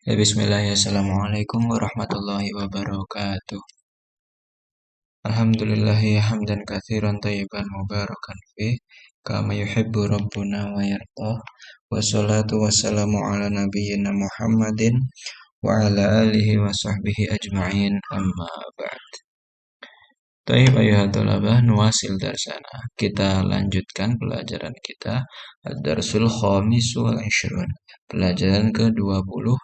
Ya, bismillah, assalamualaikum warahmatullahi wabarakatuh. Alhamdulillahi hamdan katsiran thayyiban mubarakan fih kama yuhibbu rabbuna wa yardah. Wassalatu wassalamu ala nabiyyina Muhammadin wa ala alihi wa sahbihi ajma'in amma ba'd. Tayyib ayuhat talabah nuwasil darsana. Kita lanjutkan pelajaran kita Ad-Darsul Khamis wal Ishrun. Pelajaran ke-25.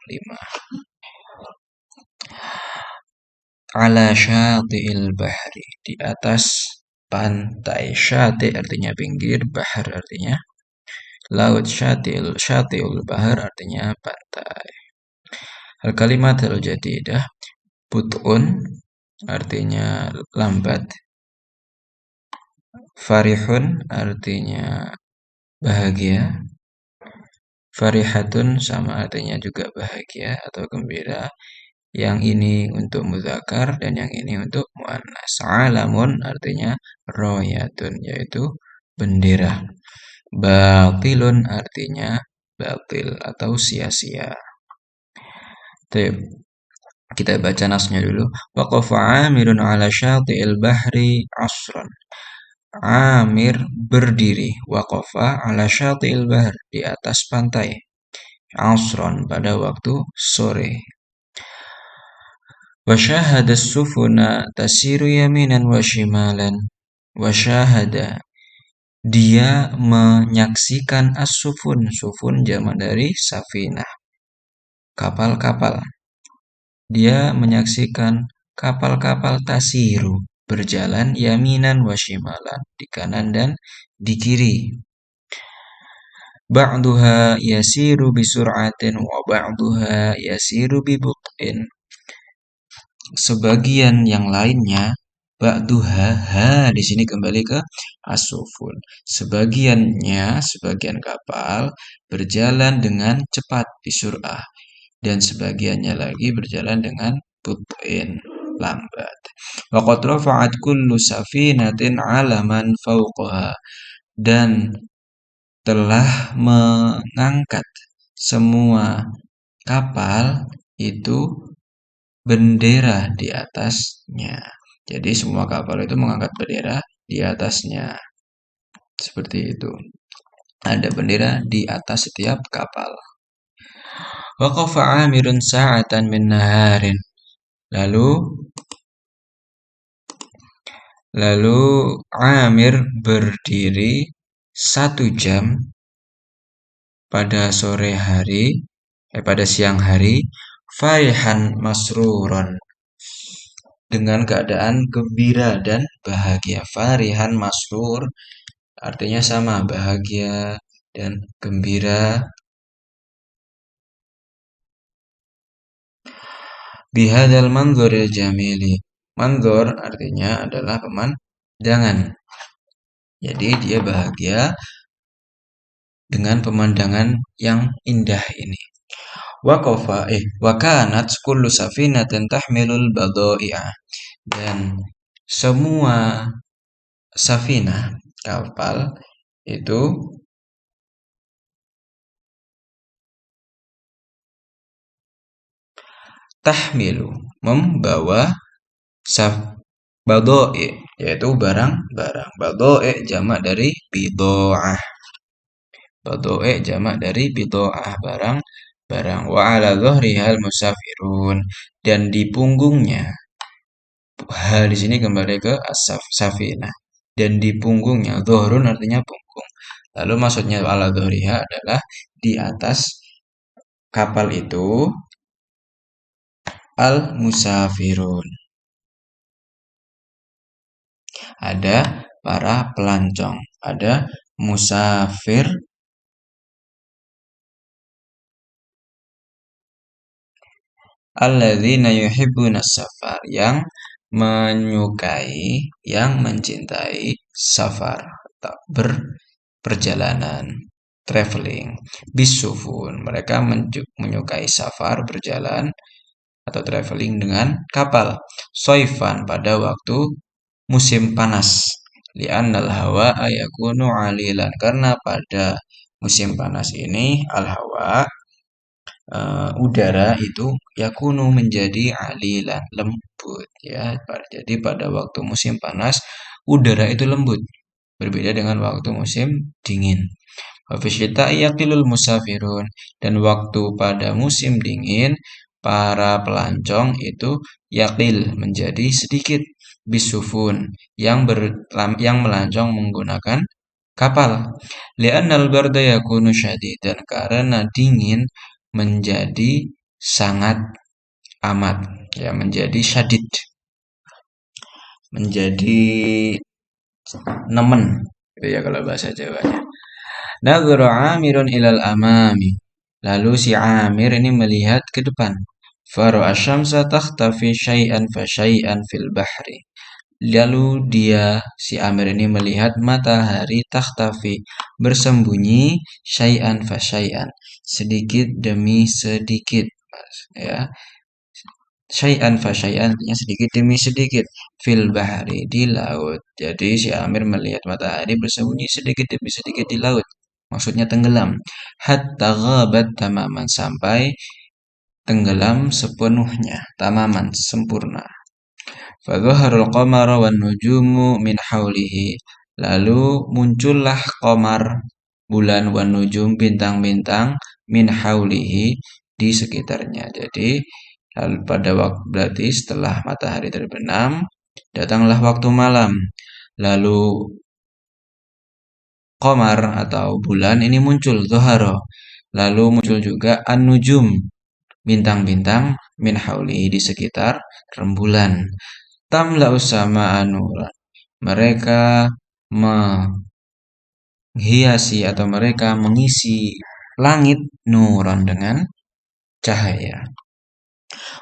Ala syati'il bahri, di atas pantai. Syati artinya pinggir, bahar artinya laut. Syati'ul bahar artinya pantai. Al kalimat al jadidah, but'un artinya lambat. Farihun artinya bahagia. Farihatun sama artinya juga bahagia atau gembira. Yang ini untuk mudzakkar dan yang ini untuk muannas. Alamun artinya royatun, yaitu bendera. Batilun artinya batil atau sia-sia. Kita baca nasnya dulu. Waqafa Amirun ala syati'il bahri asran. Amir berdiri. Waqafa ala syati'il bahr, di atas pantai. Asran pada waktu sore. Wasyahada sufuna tasiru yaminan wa shimalan. Wasyahada, dia menyaksikan as-sufun. Sufun jamak dari safinah, kapal-kapal. Dia menyaksikan kapal-kapal tasiru, berjalan yaminan wa shimalan, di kanan dan di kiri. Ba'duha yasiru bisur'atin wa ba'duha yasiru bibut'in. Sebagian yang lainnya, ba'duha, di sini kembali ke as-sufun. Sebagian kapal berjalan dengan cepat bisur'ah, dan sebagiannya lagi berjalan dengan but'in, lambat. Wa qad rafa'at kullu safinatin 'alaman fawqaha, dan telah mengangkat semua kapal itu bendera di atasnya. Jadi semua kapal itu mengangkat bendera di atasnya. Seperti itu. Ada bendera di atas setiap kapal. Waqafa Amirun sa'atan min naharin. Lalu Amir berdiri 1 jam pada siang hari, farihan masruron, dengan keadaan gembira dan bahagia. Farihan masrur artinya sama, bahagia dan gembira. Bihadal manzuril jamili. Manzur artinya adalah pemandangan. Jadi dia bahagia dengan pemandangan yang indah ini. Wa kanat kullu safinatin tahmilul badai'a. Dan semua safinah, kapal itu tahmilu, membawa badai, yaitu barang-barang. Badai jamak dari bida'ah. Badai jamak dari bida'ah, barang-barang. Wa ala dhuhrihal musafirun, dan di punggungnya, di sini kembali ke safinah, dan di punggungnya, dhuhrun artinya punggung. Lalu maksudnya ala dhuhriha adalah di atas kapal itu al-musafirun, ada para pelancong, ada musafir, alladzina yuhibbuna safar, yang menyukai, yang mencintai safar, berperjalanan, traveling. Bisufun, mereka menyukai safar, berjalan atau traveling dengan kapal. Soifan, pada waktu musim panas. Li'annal hawa yakunu 'alilan, karena pada musim panas ini al-hawa udara itu yakunu menjadi alilan lembut ya. Jadi pada waktu musim panas udara itu lembut berbeda dengan waktu musim dingin. Wa fi syita'i yaqilul musafirun, dan waktu pada musim dingin para pelancong itu yaqil menjadi sedikit bisufun yang melancong menggunakan kapal. Li'annal barda yakunu syadidan, karena dingin menjadi sangat amat ya, menjadi syadid, menjadi nemen gitu ya kalau bahasa Jawanya. Nadhara Amirun ilal amami. Lalu si Amir ini melihat ke depan. Fara'a syamsa takhtafi syai'an fa syai'an fil bahri. Lalu si Amir ini melihat matahari takhtafi, bersembunyi, syai'an fa syai'an, sedikit demi sedikit. Ya, syai'an fa syai'an artinya sedikit demi sedikit, fil bahri, di laut. Jadi si Amir melihat matahari bersembunyi sedikit demi sedikit di laut. Maksudnya tenggelam. Hatta ghabat tamaman, sampai tenggelam sepenuhnya, tamaman, sempurna. Fadhaharul qamara wan nujumu min haulihi. Lalu muncullah qamar, bulan, wan nujum, bintang-bintang, min haulihi, di sekitarnya. Jadi lalu pada waktu, berarti setelah matahari terbenam, datanglah waktu malam. Lalu qamar atau bulan ini muncul, zuhara. Lalu muncul juga an-nujum, bintang-bintang, min hauli, di sekitar rembulan. Tamla'u sama'a nuran. Mereka menghiasi atau mereka mengisi langit nuran dengan cahaya.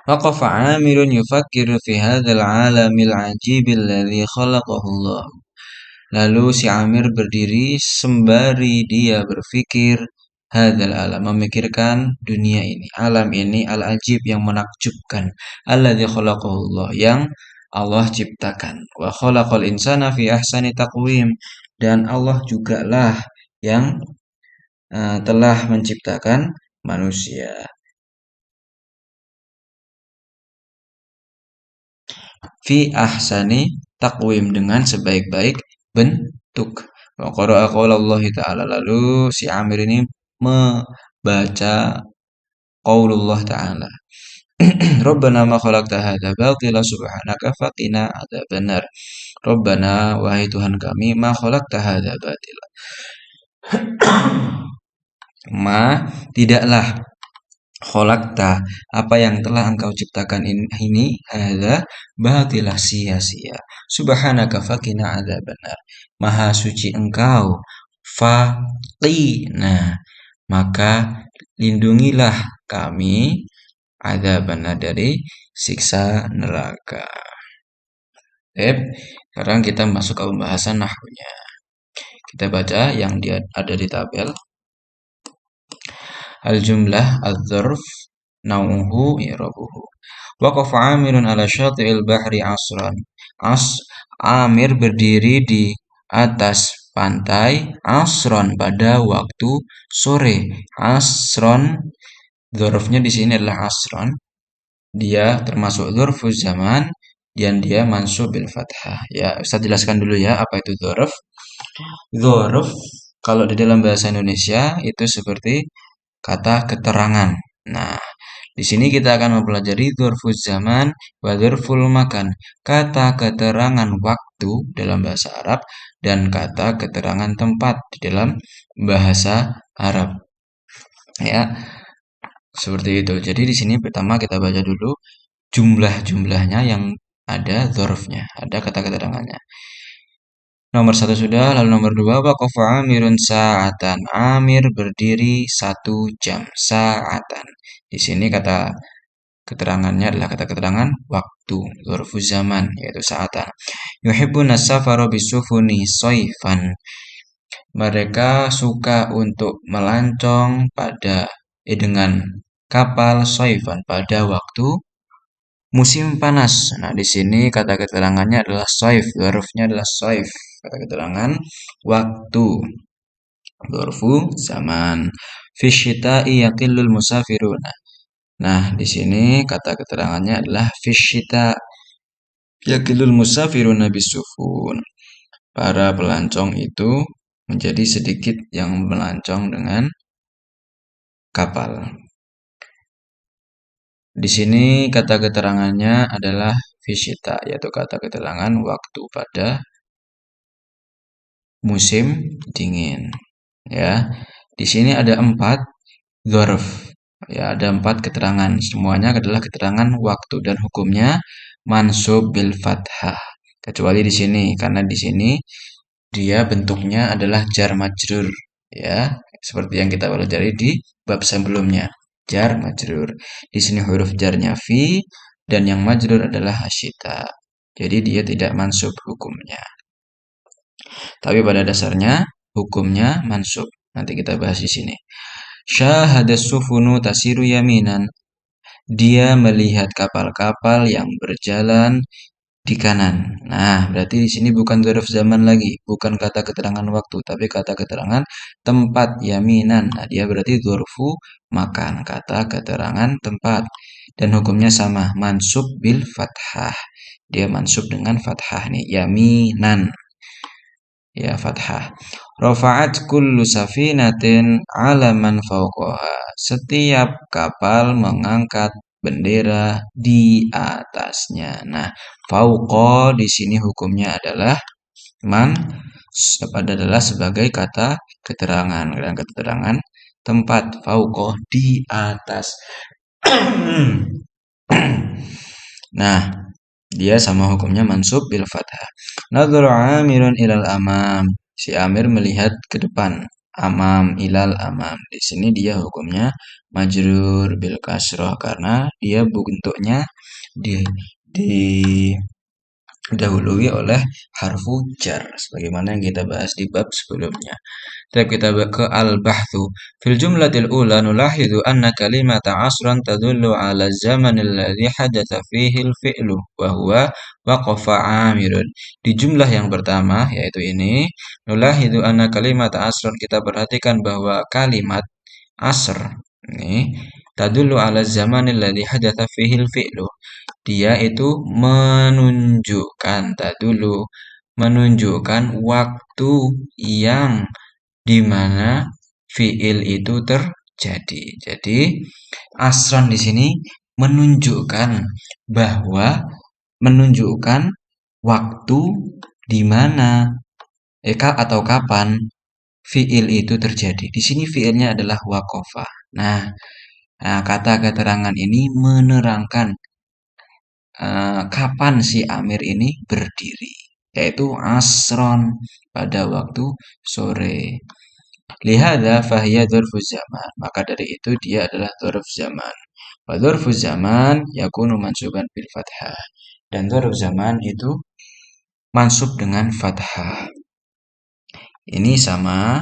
Waqafa 'Amirun yufakkiru fi hadzal 'alamil 'ajibil ladzi khalaqahu Allah. Lalu si Amir berdiri sembari dia berpikir hadzal alam, memikirkan dunia ini, alam ini, al-ajib, yang menakjubkan, alladzi khalaqahu Allah, yang Allah ciptakan. Wa khalaqal insana fi ahsani taqwim, dan Allah jugalah yang telah menciptakan manusia fi ahsani taqwim, dengan sebaik-baik bentuk. Wa qara'a qaulullah ta'ala, lalu si Amir ini membaca qaulullah ta'ala. Rabbana ma khalaqta hadza batila subhanaka faqina adzabannar. Rabbana, wahai Tuhan kami, ma khalaqta hadza batila. Ma, tidaklah, kholakta, apa yang telah engkau ciptakan ini, hadza, batilah, sia-sia. Subhanaka faqina adzabannar. Maha suci engkau, faqina, maka lindungilah kami, adzabannar, dari siksa neraka. Sekarang kita masuk ke pembahasan nahwunya. Kita baca yang ada di tabel. Al-jumlah, al-dzarf, nau'uhu, i'rabuhu. Waqafa Amirun ala syati'il bahri asran. Amir berdiri di atas pantai asron, pada waktu sore. Asron, dzarfnya di sini adalah asron. Dia termasuk dzarfuz zaman dan dia mansub bil fathah. Ya, Ustaz jelaskan dulu ya apa itu dzarf. Dzarf kalau di dalam bahasa Indonesia itu seperti kata keterangan. Nah, di sini kita akan mempelajari dzarfuz zaman wa dzarful makan, kata keterangan waktu dalam bahasa Arab dan kata keterangan tempat di dalam bahasa Arab. Ya, seperti itu. Jadi di sini pertama kita baca dulu jumlah-jumlahnya yang ada dzarfnya, ada kata keterangannya. Nomor 1 sudah, lalu nomor 2, waqafa Amirun sa'atan. Amir berdiri 1 jam, sa'atan. Di sini kata keterangannya adalah kata keterangan waktu, dzarfuz zaman, yaitu sa'atan. Yuhibbuna safara bisufuni soifan. Mereka suka untuk melancong dengan kapal soifan pada waktu musim panas. Nah, di sini kata keterangannya adalah soif, dzarfnya adalah soif. Kata keterangan waktu, dzarfu zaman. Fi syita'i yaqillul musafiruna. Nah, di sini kata keterangannya adalah fisyita yakilul musafiruna bisufun. Para pelancong itu menjadi sedikit yang melancong dengan kapal. Di sini kata keterangannya adalah fisyita, yaitu kata keterangan waktu pada musim dingin. Ya, di sini ada 4 dzarf. Ya, ada 4 keterangan. Semuanya adalah keterangan waktu dan hukumnya mansub bil fathah. Kecuali di sini, karena di sini dia bentuknya adalah jar majrur. Ya, seperti yang kita pelajari di bab sebelumnya. Jar majrur. Di sini huruf jarnya fi dan yang majrur adalah hasyita. Jadi dia tidak mansub hukumnya. Tapi pada dasarnya hukumnya mansub. Nanti kita bahas di sini. Syahada sufunu tasiru yaminan. Dia melihat kapal-kapal yang berjalan di kanan. Nah, berarti di sini bukan dzarf zaman lagi, bukan kata keterangan waktu, tapi kata keterangan tempat yaminan. Nah, dia berarti dzarfu makan, kata keterangan tempat. Dan hukumnya sama, mansub bil fathah. Dia mansub dengan fathah nih, yaminan. Ya, fathah. Rafa'at kullu safinatin 'alaman fawqaha. Setiap kapal mengangkat bendera di atasnya. Nah, fauqa di sini hukumnya adalah man adalah sebagai kata keterangan dan keterangan tempat fauqa di atas. Nah, dia sama hukumnya mansub bil fathah. Nadhara Amirun ilal amam. Si Amir melihat ke depan. Amam ilal amam. Di sini dia hukumnya majrur bil kasroh karena dia bentuknya didahului oleh harfu jar sebagaimana yang kita bahas di bab sebelumnya. Kita ke al-bahthu. Fil jumlatil ula nulahidu anna kalimata asran tadullu ala zaman alladhi hadatha fihi al-fi'lu wa huwa waqafa amirun. Di jumlah yang pertama yaitu ini nulahidu anna kalimata asran kita perhatikan bahwa kalimat asr ini tadullu ala zaman alladhi hadatha fihi al-fi'lu. Dia itu menunjukkan waktu yang di mana fiil itu terjadi. Jadi asron di sini menunjukkan bahwa waktu di mana atau kapan fiil itu terjadi. Di sini fiilnya adalah waqafa. Nah, kata keterangan ini menerangkan kapan si Amir ini berdiri, yaitu asron pada waktu sore. Lihada fahiya dzarfu zaman. Maka dari itu dia adalah dzarf zaman. Wa dzarfu zaman yakunu mansuban bil fathah. Dan dzarf zaman itu mansub dengan fathah. Ini sama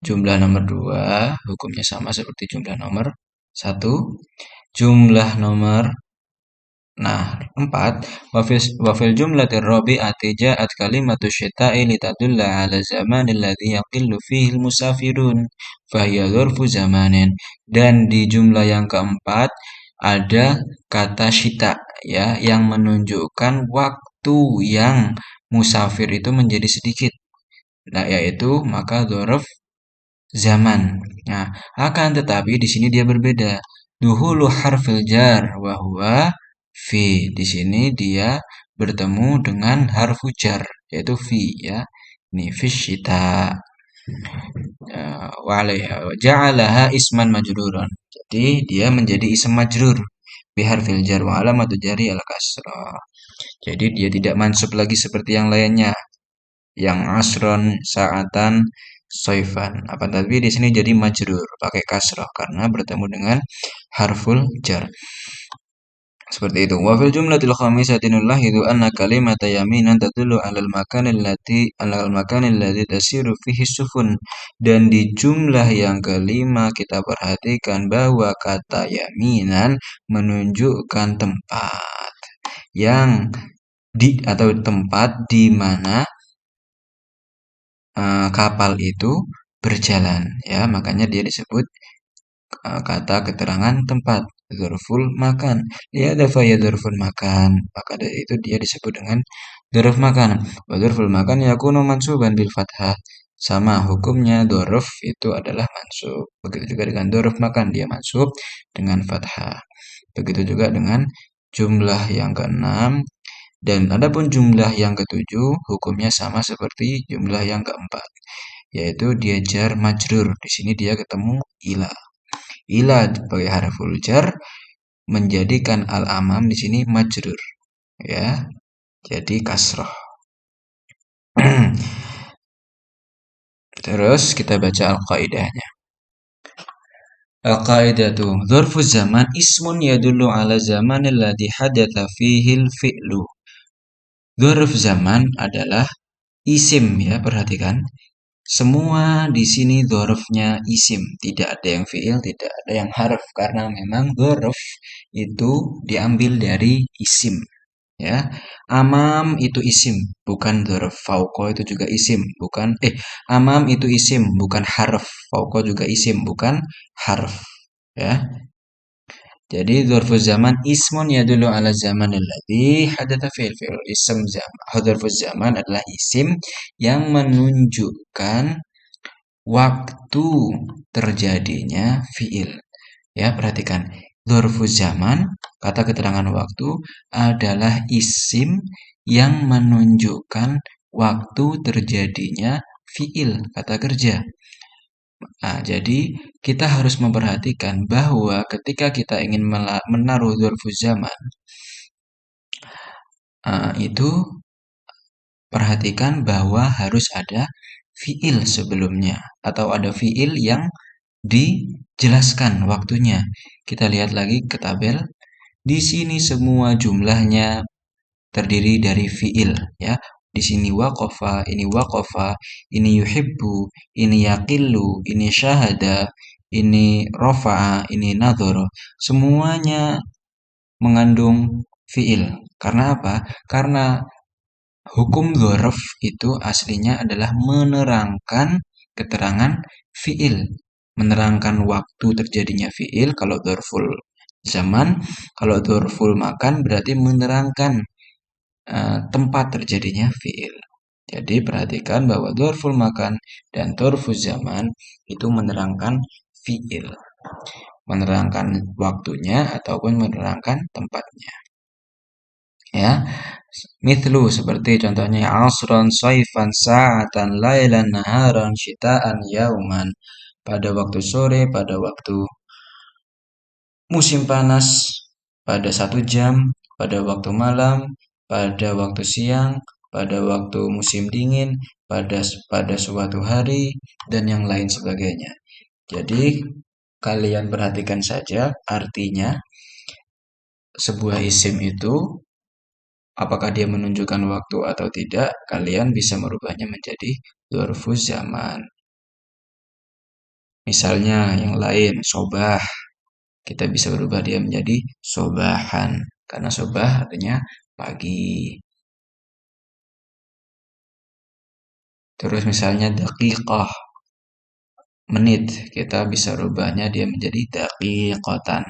jumlah nomor 2, hukumnya sama seperti jumlah nomor 1. Jumlah nomor 4. Wafil jumlatir rabi'ati ja'at kalimatu syita'i litadulla ala zamanil ladzi yaqillu fihi musafirun fahiya dzarfu zamanin. Dan di jumlah yang keempat ada kata syita ya yang menunjukkan waktu yang musafir itu menjadi sedikit. Nah, yaitu maka dzarf zaman. Nah, akan tetapi di sini dia berbeda. Duhulu harfil jar wa huwa fi. Di sini dia bertemu dengan harfu jar yaitu fi ya. Ini fisyita. Wa alaiha ja'alaha isman majruran. Jadi dia menjadi ism majrur bi harfil jar wa alamatu jari al kasrah. Jadi dia tidak mansub lagi seperti yang lainnya. Yang asron, saatan, soifan. Apa tapi di sini jadi majrur pakai kasrah karena bertemu dengan harful jar. Seperti itu. Wa fil jumlatil khamisati nulahidu anna kalimata yaminan tadullu 'alal makani alladhi tasiru fihi sufun. Dan di jumlah yang kelima kita perhatikan bahwa kata yaminan menunjukkan tempat yang atau tempat di mana kapal itu berjalan ya, makanya dia disebut kata keterangan tempat. Dzarful makan. Ya dafa ya dzarful makan. Maka dari itu dia disebut dengan dzarf makan. Wa dzarful makan yakunu mansuban bil fathah. Sama hukumnya dzarf itu adalah mansub. Begitu juga dengan dzarf makan dia mansub dengan fathah. Begitu juga dengan jumlah yang keenam dan adapun jumlah yang ketujuh hukumnya sama seperti jumlah yang keempat, yaitu dia jar majrur. Di sini dia ketemu ila. Ila sebagai harful jar menjadikan al-amam di sini majrur, ya. Jadi kasroh. Terus kita baca al-qaidahnya. Al-qaidatu dzarfu zaman ismun yadullu ala zaman alladhi hadatha fihi al-fi'lu. Dzarf zaman adalah isim, ya, perhatikan. Semua di sini dzarafnya isim, tidak ada yang fi'il, tidak ada yang harf karena memang dzaraf itu diambil dari isim, ya. Amam itu isim, bukan dzaraf. Fauqa itu juga isim, bukan amam itu isim, bukan harf. Fauqa juga isim, bukan harf, ya. Jadi dzarfuz zaman ismun yadullu ala zaman alladzi hadatha fi'il fi'il. Ism zaman. Dzarfuz zaman adalah isim yang menunjukkan waktu terjadinya fi'il. Ya, perhatikan. Dzarfuz zaman, kata keterangan waktu, adalah isim yang menunjukkan waktu terjadinya fi'il, kata kerja. Nah, jadi kita harus memperhatikan bahwa ketika kita ingin menaruh dzarfuz zaman, itu perhatikan bahwa harus ada fiil sebelumnya atau ada fiil yang dijelaskan waktunya. Kita lihat lagi ke tabel. Di sini semua jumlahnya terdiri dari fiil, ya. Di sini waqafa, ini yuhibbu, ini yaqillu, ini syahada, ini rafa'a, ini nadhara. Semuanya mengandung fiil. Karena apa? Karena hukum dzaraf itu aslinya adalah menerangkan keterangan fiil, menerangkan waktu terjadinya fiil kalau dzarful zaman, kalau dzarful makan berarti menerangkan tempat terjadinya fiil. Jadi perhatikan bahwa dzarful makan dan dzarful zaman itu menerangkan fiil, menerangkan waktunya ataupun menerangkan tempatnya. Ya, mithlu seperti contohnya asron, saifan, sa'atan, lailan, naharan, syita'an, yauman. Pada waktu sore, pada waktu musim panas, pada 1 jam, pada waktu malam, pada waktu siang, pada waktu musim dingin, pada suatu hari, dan yang lain sebagainya. Jadi kalian perhatikan saja artinya sebuah isim itu apakah dia menunjukkan waktu atau tidak, kalian bisa merubahnya menjadi dzarfuz zaman. Misalnya yang lain, sobah. Kita bisa berubah dia menjadi sobahan. Karena sobah artinya pagi. Terus misalnya daqiqah, menit. Kita bisa rubahnya dia menjadi daqiqatan,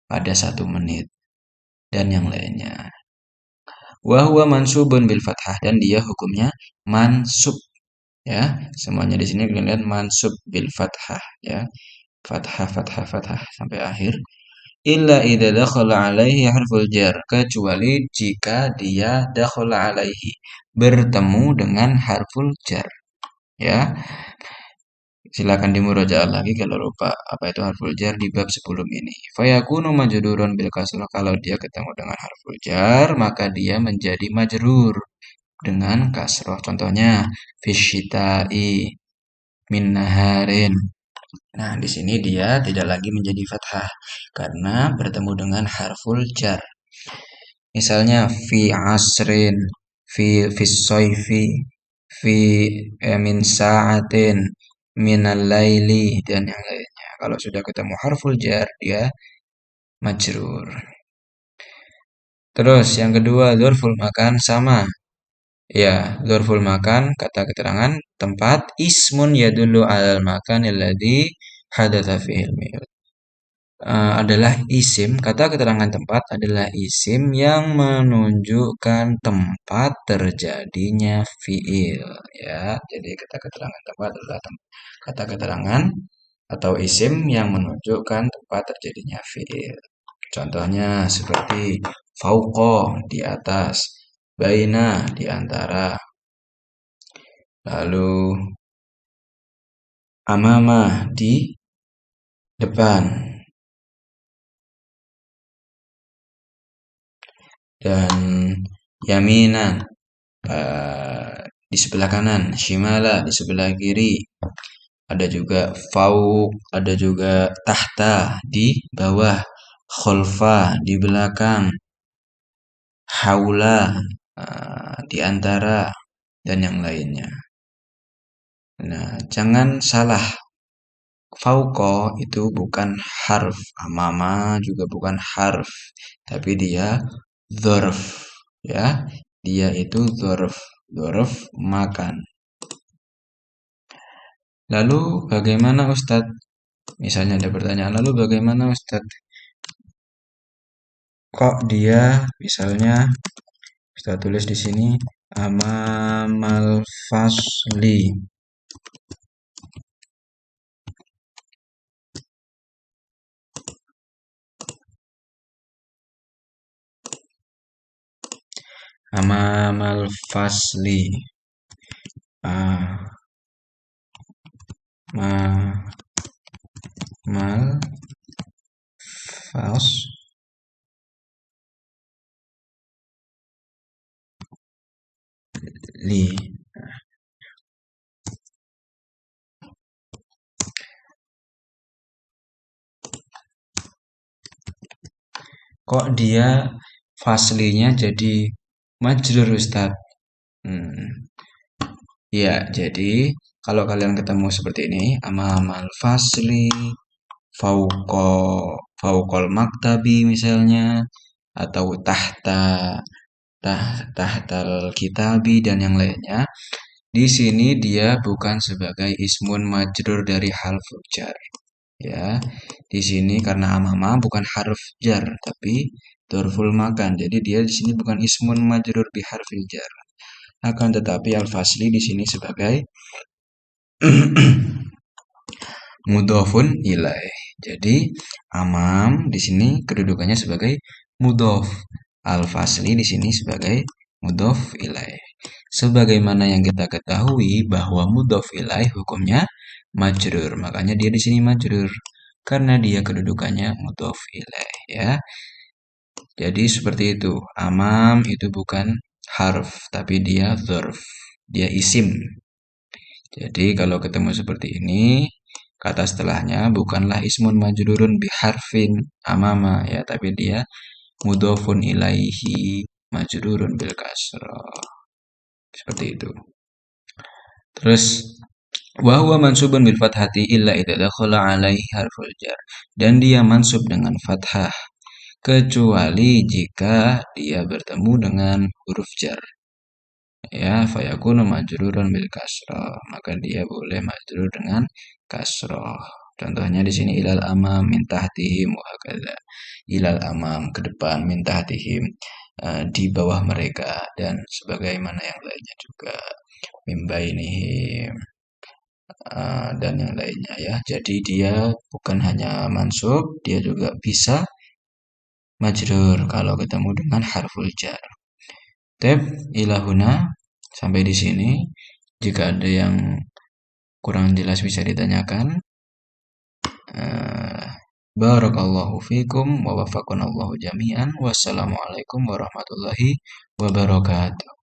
pada 1 menit. Dan yang lainnya. Wa huwa mansubun bil fathah, dan dia hukumnya mansub, ya. Semuanya di sini kalian lihat mansub bil fathah, ya. Fathah fathah fathah sampai akhir. Illa idza dakhala alaihi harful jar, kecuali jika dia dakhala alaihi, bertemu dengan harful jar, ya. Silakan dimurojaah lagi kalau lupa apa itu harful jar di bab sebelum ini. Fayakunu majrurun bil kasrah, kalau dia ketemu dengan harful jar maka dia menjadi majrur dengan kasroh. Contohnya fisyita'i min naharin. Nah, di sini dia tidak lagi menjadi fathah karena bertemu dengan harful jar. Misalnya fi asrin, fi soifi, fi min sa'atin, minal laili, dan yang lainnya. Kalau sudah ketemu harful jar, dia majrur. Terus yang kedua, dzarful makan sama. Ya, dzarful makan, kata keterangan tempat, ismun yadullu alal makan alladzi hadatsa fihil adalah isim, kata keterangan tempat adalah isim yang menunjukkan tempat terjadinya fiil, ya. Jadi kata keterangan tempat adalah kata keterangan atau isim yang menunjukkan tempat terjadinya fiil. Contohnya seperti fauqa di atas, baina di antara, lalu amama di depan, dan yaminan di sebelah kanan, shimala di sebelah kiri. Ada juga fauq, ada juga tahta di bawah, kholfa di belakang, haula di antara, dan yang lainnya. Nah, jangan salah. Fauqa itu bukan harf, amama juga bukan harf, tapi dia dzarf, ya. Dia itu dzarf, dzarf makan. Lalu bagaimana Ustadz? Misalnya ada pertanyaan, lalu bagaimana Ustadz? Kok dia misalnya Ustadz tulis di sini amamal fasli. Amamal fasli. Mal fasli. Kok dia faslinya jadi majrur Ustadz? Ya, jadi kalau kalian ketemu seperti ini, amamal fasli, fauqa, fauqal maktabi misalnya, atau tahtal kitabi dan yang lainnya. Di sini dia bukan sebagai ismun majrur dari harfu jar. Ya, di sini karena amama bukan harf jar, tapi dorful makan. Jadi dia di sini bukan ismun majrur bi harfil jar. Akan tetapi al-fasli di sini sebagai mudhofun ilaih. Jadi amam di sini kedudukannya sebagai mudhof. Al-fasli di sini sebagai mudhof ilaih. Sebagaimana yang kita ketahui bahwa mudhof ilaih hukumnya majrur, makanya dia di sini majrur karena dia kedudukannya mudhof ilaih, ya. Jadi seperti itu. Amam itu bukan harf, tapi dia dzarf. Dia isim. Jadi kalau ketemu seperti ini, kata setelahnya bukanlah ismun majrurun biharfin amama, ya, tapi dia mudhofun ilaihi majrurun bil kasrah. Seperti itu. Terus wa huwa mansubun bil fathati illa idza dakhala alaihi harful jar. Dan dia mansub dengan fathah kecuali jika dia bertemu dengan huruf jar. Ya, fayakunu majrurun bil kasrah, maka dia boleh majrur dengan kasrah. Contohnya di sini ilal amam min tahtihim wa hakadha. Ilal amam ke depan, min tahtihim di bawah mereka, dan sebagaimana yang lainnya juga, min bainihim dan yang lainnya, ya. Jadi dia bukan hanya mansub, dia juga bisa majrur kalau ketemu dengan harful jar. Tab ilahuna, sampai di sini. Jika ada yang kurang jelas bisa ditanyakan. Barakallahu fikum wa wafaqanallahu jami'an. Wassalamualaikum warahmatullahi wabarakatuh.